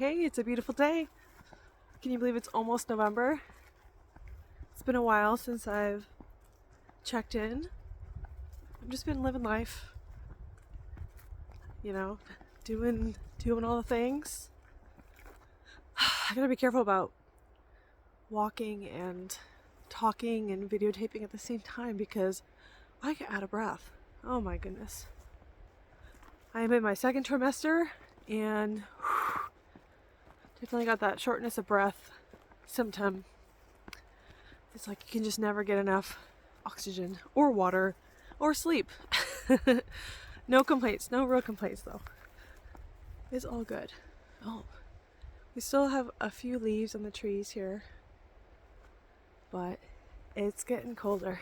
Hey, it's a beautiful day. Can you believe it's almost November? It's been a while since I've checked in. I've just been living life, doing all the things. I gotta be careful about walking and talking and videotaping at the same time because I get out of breath. Oh my goodness. I am in my second trimester and definitely got that shortness of breath symptom. It's like you can just never get enough oxygen or water or sleep. No complaints, no real complaints though. It's all good. Oh, we still have a few leaves on the trees here, but it's getting colder.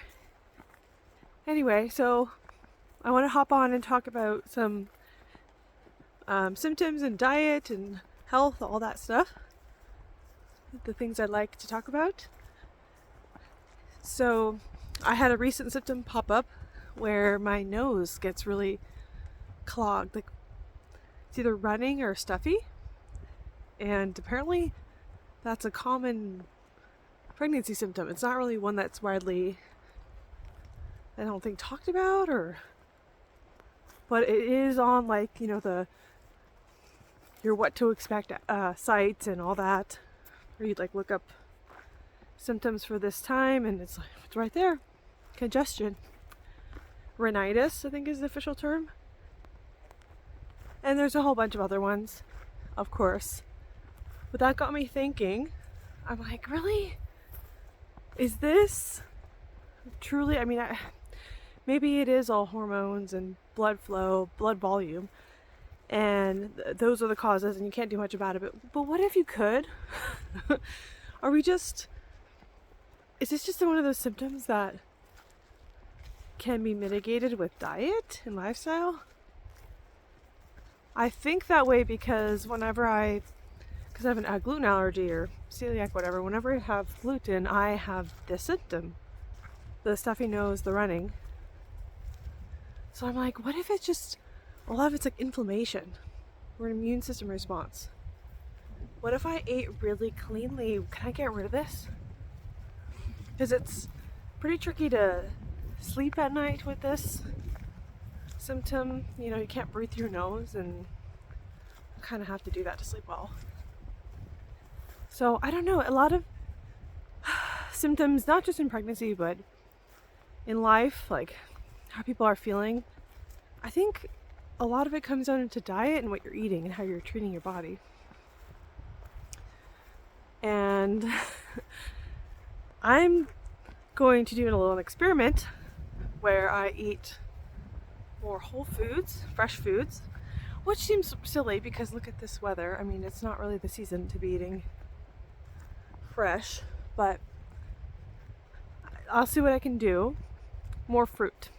Anyway, so I want to hop on and talk about some symptoms and diet and health, all that stuff. The things I'd like to talk about. So I had a recent symptom pop up where my nose gets really clogged, like it's either running or stuffy, and apparently that's a common pregnancy symptom. It's not really one that's widely, I don't think, talked about, but it is on your what to expect sites and all that, or you'd look up symptoms for this time and it's right there. Congestion. Rhinitis, I think is the official term. And there's a whole bunch of other ones, of course. But that got me thinking, I'm like, really? Is this truly, maybe it is all hormones and blood flow, blood volume, and those are the causes and you can't do much about it. But what if you could? Is this just one of those symptoms that can be mitigated with diet and lifestyle? I think that way because I have a gluten allergy or celiac, whatever, whenever I have gluten, I have this symptom. The stuffy nose, the running. So I'm like, what if it's just, a lot of it's like inflammation or an immune system response? What if I ate really cleanly? Can I get rid of this? Because it's pretty tricky to sleep at night with this symptom. You can't breathe through your nose and you kind of have to do that to sleep well. So I don't know, a lot of symptoms, not just in pregnancy, but in life, like how people are feeling. I think a lot of it comes down to diet and what you're eating and how you're treating your body. And I'm going to do a little experiment where I eat more whole foods, fresh foods, which seems silly because look at this weather. It's not really the season to be eating fresh, but I'll see what I can do. More fruit,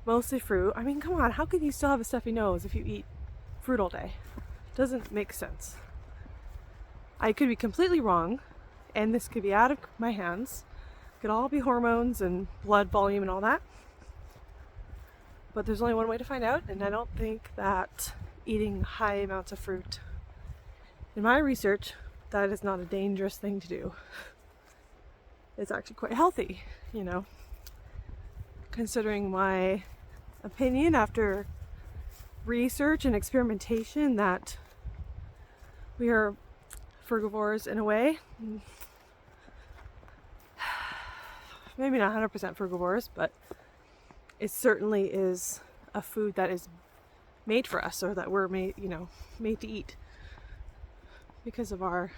mostly fruit. Come on, how can you still have a stuffy nose if you eat fruit all day? Doesn't make sense. I could be completely wrong, and this could be out of my hands. It could all be hormones and blood volume and all that. But there's only one way to find out, and I don't think that eating high amounts of fruit, in my research, that is not a dangerous thing to do. It's actually quite healthy, considering my opinion after research and experimentation that we are frugivores in a way. Maybe not 100% frugivores, but it certainly is a food that is made for us, or that we're made to eat because of our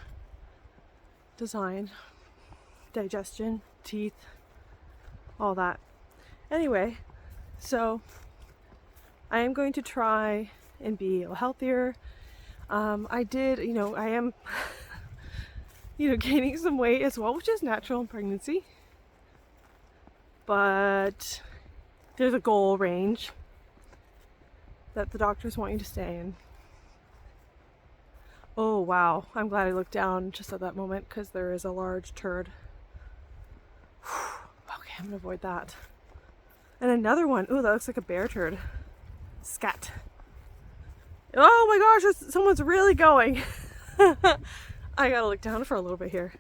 design, digestion, teeth, all that. Anyway, so I am going to try and be a little healthier. I am gaining some weight as well, which is natural in pregnancy. But there's a goal range that the doctors want you to stay in. Oh wow, I'm glad I looked down just at that moment because there is a large turd. Okay, I'm gonna avoid that. And another one, ooh, that looks like a bear turd. Scat. Oh my gosh, someone's really going. I gotta look down for a little bit here.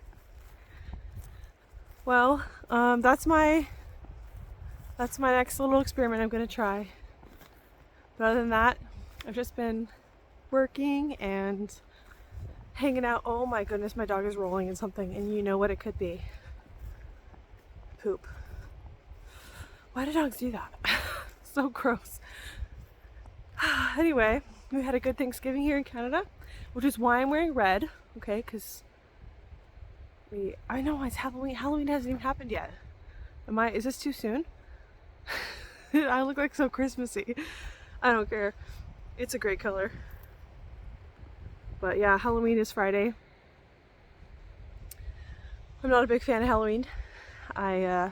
Well, that's my next little experiment I'm gonna try. But other than that, I've just been working and hanging out. Oh my goodness, my dog is rolling in something, and you know what it could be. Poop. Why do dogs do that? So gross. Anyway, we had a good Thanksgiving here in Canada, which is why I'm wearing red, okay, because I know it's Halloween. Halloween hasn't even happened yet. Is this too soon? I look like so Christmassy. I don't care. It's a great color. But yeah, Halloween is Friday. I'm not a big fan of Halloween. I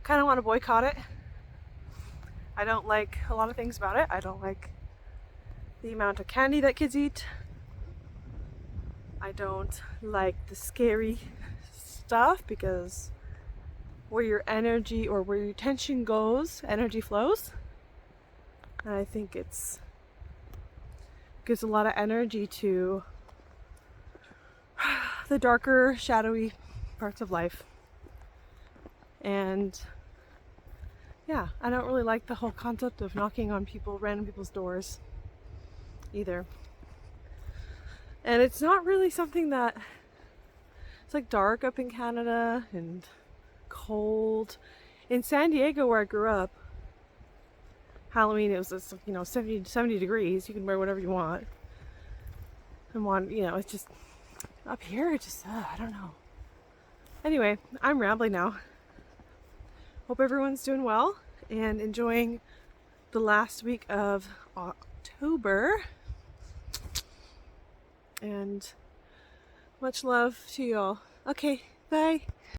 kind of want to boycott it. I don't like a lot of things about it. I don't like the amount of candy that kids eat. I don't like the scary stuff because where your energy or where your attention goes, energy flows. And I think it gives a lot of energy to the darker, shadowy parts of life. And yeah, I don't really like the whole concept of knocking on random people's doors either. And it's not really something that, it's like dark up in Canada and cold. In San Diego where I grew up, Halloween, it was just, 70 degrees. You can wear whatever you want. And it's just, up here, it just, I don't know. Anyway, I'm rambling now. Hope everyone's doing well and enjoying the last week of October. And much love to y'all. Okay, bye.